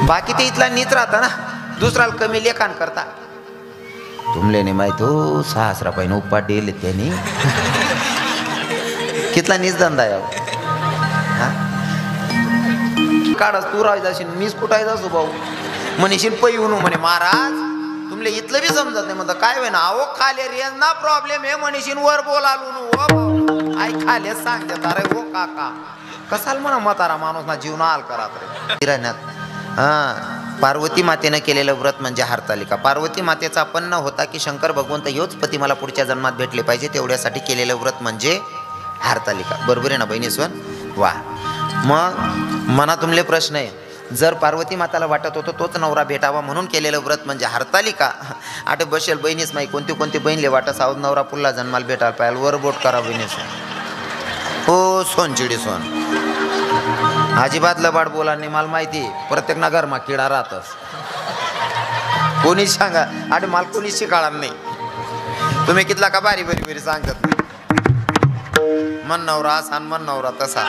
बाकी ते इथला नीच राहता ना, दुसऱ्याला कमी लेखान करता. तुमले नाही माहित हो, 6 रुपये उपा दिले त्यांनी. कितला नीच धंदा आहे काढस तू राहाय जाशील, मीच कुठाय जासो भाऊ म्हणशील पै म्हणू म्हणे महाराज तुमले इथलं बी समजत नाही. म्हणतं काय होय ना, अहो खाले रेंज ना प्रॉब्लेम आहे म्हणशील, वर बोलालू नो आई खाले सांगतात. अरे हो काका कसाल म्हणा म्हातारा माणूस ना जीवन हाल करा रे. हा, पार्वती मातेनं केलेलं व्रत म्हणजे हरतालिका. पार्वती मातेचा पन्न होता की शंकर भगवंत ह्योच पती मला पुढच्या जन्मात भेटले पाहिजे, तेवढ्यासाठी केलेलं व्रत म्हणजे हरतालिका. बरोबर आहे ना बहिणीस्वन? वा. मग मना तुमले प्रश्न आहे, जर पार्वती माताला वाटत होतं तोच नवरा भेटावा म्हणून केलेलं व्रत म्हणजे हरतालिका, आठ बसेल बहिणीच माही कोणती कोणती बहिणीले वाटत आहोत नवरा पुल्ला जन्माला भेटायला पाहिजे, वर बोट करा बहिणीस. हो सोनचिडी सोन, अजिबात लबाड बोला नाही. मला माहिती प्रत्येक ना घरमा किडा राहतस, कोणी सांगा आठ मला कोणी शिकाळा नाही. तुम्ही कितला का बारी बरी बरी सांगतात मन नवरा असा मन नवरा तसा.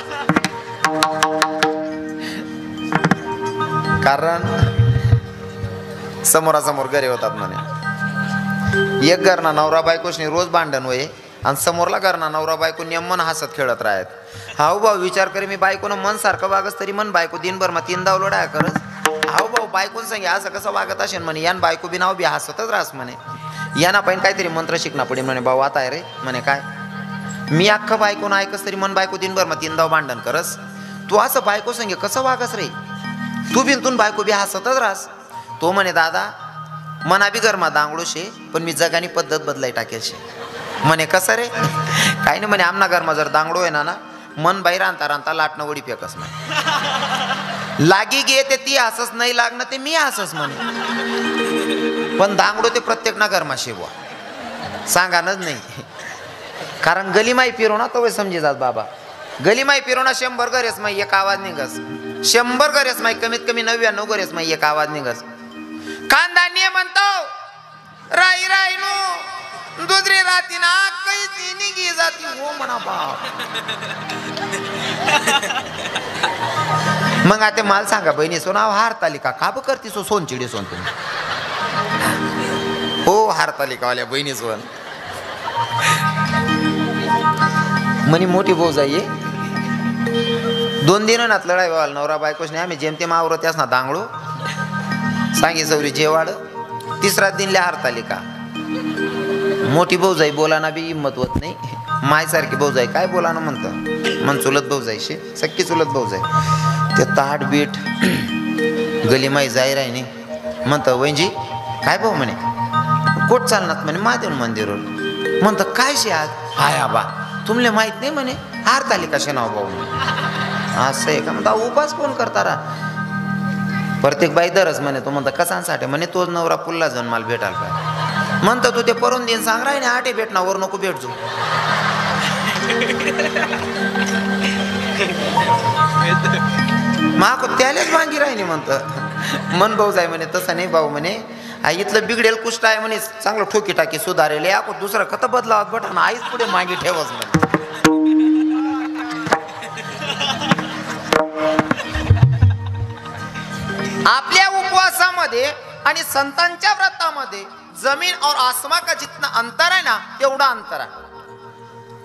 कारण समोरासमोर घरे होतात म्हणे. एक घरना नवरा बायकोशनी रोज भांडण होय आणि समोरला घरना नवरा बायको नेमन हसत खेळत राहत. हाऊ भाऊ विचार करे मी बायकोनं मन सारखं वागस तरी मन बायको दिनभर मग 3 दाव लोडा करस. हाऊ भाऊ बायकोन सांगे असं कसं वागत असेल म्हणे, यान बायको बी नाव बी हसतच राहस म्हणे. याना पण काहीतरी मंत्र शिकणं पडेल म्हणे. भाऊ आता आहे रे म्हणे काय, मी अख्खं बायकोनं ऐकस तरी मन बायको दिनभर मग 3 दाव भांडण करस. तू असं बायको सांगे कसं वागस रे, तू बिनतून बायको बी हसतच राहस. तो म्हणे दादा मना बी घरमा दांगडो शे पण मी जगानी पद्धत बदलाई टाकेल शे. म्हणे कसं रे, काही नाही म्हणे आमना घरमा जर दांगडो आहे ना मन बाहेर आणता रांता लाटणं वडी फेकस म्हणे. लागी गे ते ती हसस नाही लागणं ते मी हसस म्हणे, पण दांगडो ते प्रत्येक ना घरमा शेवा सांगानच नाही. कारण गलीमाई फिरो ना तो समजे जात बाबा, गलीमाई फिरो ना 100 गरेस माई एक आवाज निघस, 100 गरेस माई कमीत कमी 99 गरेस माई एक आवाज निघस. कांदानी म्हणतो राई राई नो दुसरी राती ना काही निघी जाती हो म्हणा बाप. मग आता मला सांगा बहिणी सोना हरतालिका का ब करती सो सोनचिडी सोन तुम्ही? हो हरतालिकावाल्या बहिणी सोन म्हणे मोठी भाऊ जाईये 2 दिनात लढाई व्हाल नवरा बायकोच नाही आम्ही जेमतेम आवरत त्यास ना दांगडो सांगी सौरी जेवाड. 3रा दिनल्या हरतालिका. मोठी भाऊजाई बोलाना बी हिंमत होत नाही. मायसारखी भाऊजाई काय बोलाना म्हणतं, मन चुलत भाऊजाई शे सक्की चुलत भाऊजाई. ते ताट बीट गलीमाई जाई राही नाही म्हणतं वैंजी काय भाऊ म्हणे कोट चालणार म्हणे महादेव मंदिरवर. म्हणतं काय शे आज हाय आबा तुमले माहित नाही म्हणे हरतालिका शे नाव भाऊ. असं आहे का म्हणता उपास कोण करता रा प्रत्येक बाई दरच म्हणे. तो म्हणता कसांसाठी म्हणे तोच नवरा पुल्ला जन्माला भेटायला पाहिजे. म्हणतं तू ते परून देईन सांग राही ना आठे भेटना वर नको भेटजो. माको त्यालाच वांगी राहिनी म्हणतं. मन भाऊ जाय म्हणे तसं नाही भाऊ म्हणे इथलं बिघडेल कुष्ट आहे म्हणे चांगलं ठोकी टाकी सुधारेल याको दुसरं कथ बदलावत बटन आईच पुढे मागे ठेवच म्हणे. आपल्या उपवासामध्ये आणि संतांच्या व्रतामध्ये जमीन और आसमान का जितना अंतर आहे ना तेवढा अंतर आहे.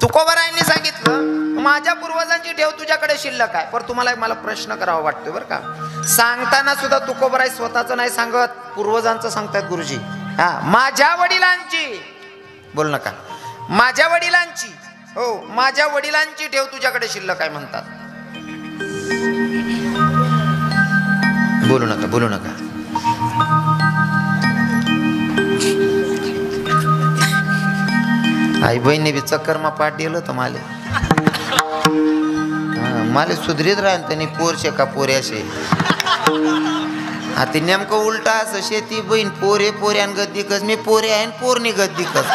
तुकोबरायांनी सांगितलं माझ्या पूर्वजांची ठेव तुझ्याकडे शिल्लक आहे. पण तुम्हाला मला प्रश्न करावा वाटतोय बरं का. सांगताना सुद्धा तुकोबराय स्वतःचं नाही सांगत पूर्वजांचं सांगतात गुरुजी. हा माझ्या वडिलांची बोल नका माझ्या वडिलांची हो माझ्या वडिलांची ठेव तुझ्याकडे शिल्लक आहे म्हणतात. बोलू नका बोलू नका. आई बहिणी बी चक्कर मा पाठ दिलं तर माले सुधरीत राहील त्यांनी पोरशे का पोऱ्याशे. आता नेमकं उलटा असं शेती बहीण पोरे पोऱ्यान गद्दीकच मी पोरे आहे पोरणी गद्दीकच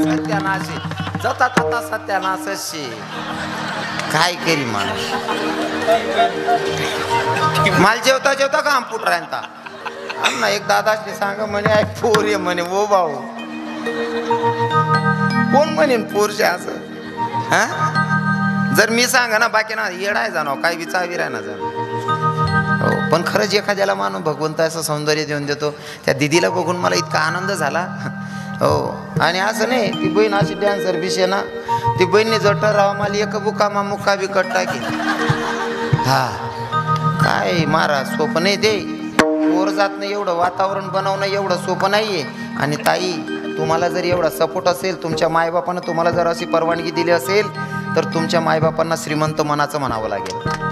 सत्यानाशे जाता जाता सत्यानाशे काय करी माणूस. माल जेवता जेवता काम फुट राहता ना एक दादाशने सांग म्हणे आहे पोरे म्हणे ओ भाऊ कोण म्हणेन पोरशे असं. हा जर मी सांगा ना बाकी ना येडाय जाणं काय विचार विराय ना जाणं. हो पण खरंच एखाद्याला मानून भगवंत असं सौंदर्य देऊन देतो. त्या दिदीला बघून मला इतका आनंद झाला. हो, आणि असं नाही ती बहीण अशी डॅन्सर बिशे ना, ती बहिणी जटर राहा मला एक बुका मुक्का बी कट टाकी. हा काय महाराज सोपं नाही ते, वर जात नाही एवढं वातावरण बनवणं एवढं सोपं नाहीये. आणि ताई, तुम्हाला जर एवढा सपोर्ट असेल, तुमच्या मायबापानं तुम्हाला जर अशी परवानगी दिली असेल, तर तुमच्या मायबापांना श्रीमंत मनाचं म्हणावं लागेल.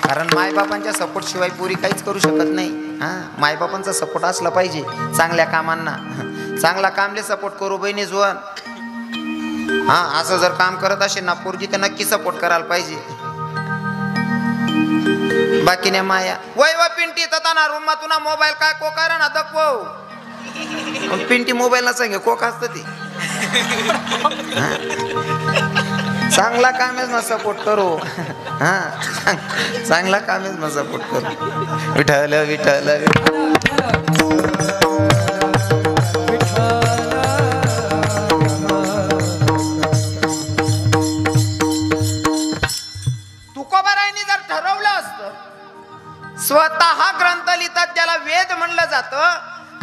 कारण मायबापांच्या सपोर्ट शिवाय पुरी काहीच करू शकत नाही. हां, मायबापांचा सपोर्ट असला पाहिजे चांगल्या कामांना. चांगला कामले सपोर्ट करू बहिणी जुवान. हां, असं जर काम करत असेल ना पोरगी तर नक्की सपोर्ट करायला पाहिजे. बाकी नाही माया वय व पिंटी तता ना रूम तुना मोबाईल काय कोकार ना दखव. पिंटी मोबाईल ना सांगे कोक असतं ती. चांगला कामेच ना सपोर्ट करू. हां, चांगला कामेच ना सपोर्ट करू. विठ्ठल विठ्ठल तुकोबारायांनी जर ठरवलं असतं, स्वतः ग्रंथ लिहितात ज्याला वेद म्हणलं जातं,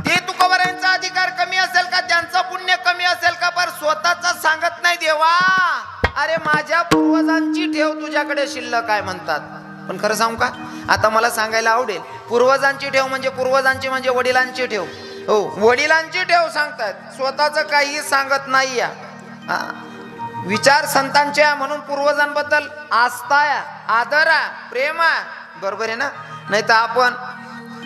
ते तुकोबारायांचा अधिकार कमी असेल का, त्यांचं पुण्य कमी असेल का? पर स्वतःच सांगत नाही देवा, अरे माझ्या पूर्वजांची ठेव तुझ्याकडे शिल्लक काय म्हणतात. पण खरं सांगू का, आता मला सांगायला आवडेल, पूर्वजांची ठेव म्हणजे पूर्वजांची म्हणजे वडिलांची ठेव. हो, वडिलांची ठेव सांगतात, स्वतःच काही सांगत नाही. या विचार संतांचे म्हणून पूर्वजांबद्दल आस्था, आदर, प्रेम, बरोबर आहे ना. नाही तर आपण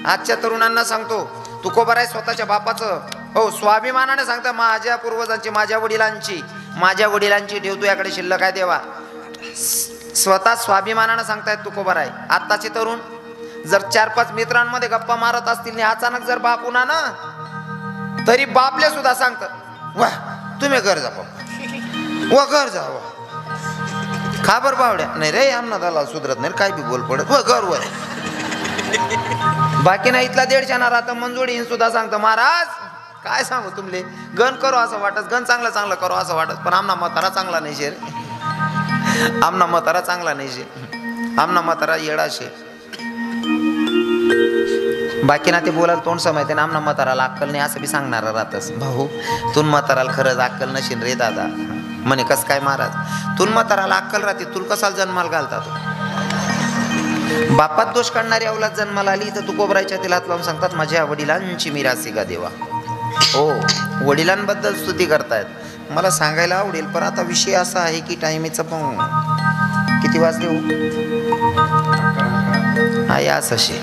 आजच्या तरुणांना सांगतो तुकोबाराय स्वतःच्या बापाचं, हो, स्वाभिमानाने सांगता माझ्या पूर्वजांची, माझ्या वडिलांची ठेव तुझ्याकडे शिल्लक आहे देवा. स्वतः स्वाभिमानानं सांगतायत तुकोबाराय. आत्ताचे तरुण जर 4-5 मित्रांमध्ये गप्पा मारत असतील, अचानक जर बाप उन्हा ना, तरी बापले सुद्धा सांगतात, वा तुम्ही घर जा व घर जा वा. खाबर बावड्या नाही रे, आमना दलाल सुधरत नाही, काय बी बोल पडत व घर वर. बाकी नाही इथला 150 ना राहतं मंजुळी सुद्धा सांगतं, महाराज काय सांगू तुमले, गण करो असं वाटत, गण चांगलं करो असं वाटत, पण आमना म्हातारा चांगला नाही शे रे. आमना म्हातारा चांगला नाही शे, आमना म्हातारा येडा शे. बाकी ना ते बोलायला तोंड समायते ना, आमना म्हाताराला अक्कल नाही असं बी सांगणारा राहतस. भाऊ तुन म्हाताराला खरंच अक्कल नशीन रे दादा. म्हणे कस काय महाराज, तुन म्हाताराला अक्कल राहते, तुला कसाला जन्माला घालतात. बापात दोष काढणारी अवलाद जन्माला आली तर तुकोबरायच्या तिलात लावून सांगतात माझ्या वडिलांची मिरासी का देवा. हो, वडिलांबद्दल स्तुती करतायत. मला सांगायला आवडेल, पण आता विषय असा आहे की टायमीचं पण किती वाजले हो, हा या असे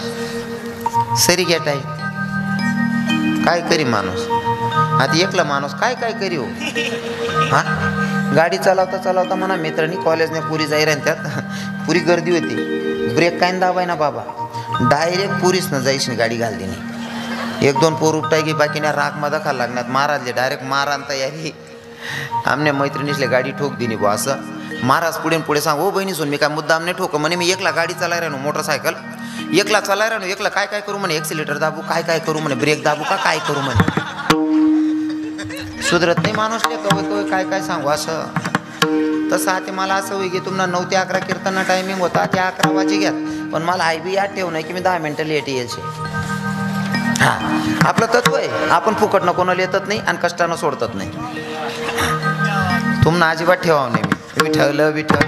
सरी घ्या टाईम. काय करी माणूस, आता एकला माणूस काय काय करी हो. हा, गाडी चालवता म्हणा मित्रांनी कॉलेजने पुरी जाई राहीन, त्यात पुरी गर्दी होती, ब्रेक काय दाबाय ना बाबा, डायरेक्ट पुरीच न जायची गाडी घालते नाही. 1-2 पोर उपटाय की बाकीने राग मध्ये खायला लागण्यात महाराजले डायरेक्ट मारान तयारी. आमने मैत्रिणीसले गाडी ठोक दिली बा. असं महाराज पुढे सांग, हो बहिणी सोन मी काय मुद्दाम नाही ठोक म्हणे, मी एकला गाडी चालाय राहणो, मोटरसायकल एकला चालाय राहणो, एकला काय काय करू म्हणे, एक्सिलेटर दाबू काय करू म्हणे, ब्रेक दाबू काय करू म्हणे. सुधरत नाही माणूस, कवय काय सांगू असं. तसं आता मला असं होई की तुम्हाला 9 ते 11 कीर्तन टायमिंग होता, ते 11 वाजे घ्यात, पण मला आई बी याद ठेव नाही की मी 10 मिनिटं लेट येईल. हा, आपलं तत्व आहे, आपण फुकट न कोणाला येतच नाही आणि कष्टानं सोडतच नाही. तुम्हाला अजिबात ठेवावं नाही. मी विठ्ठल विठ्ठल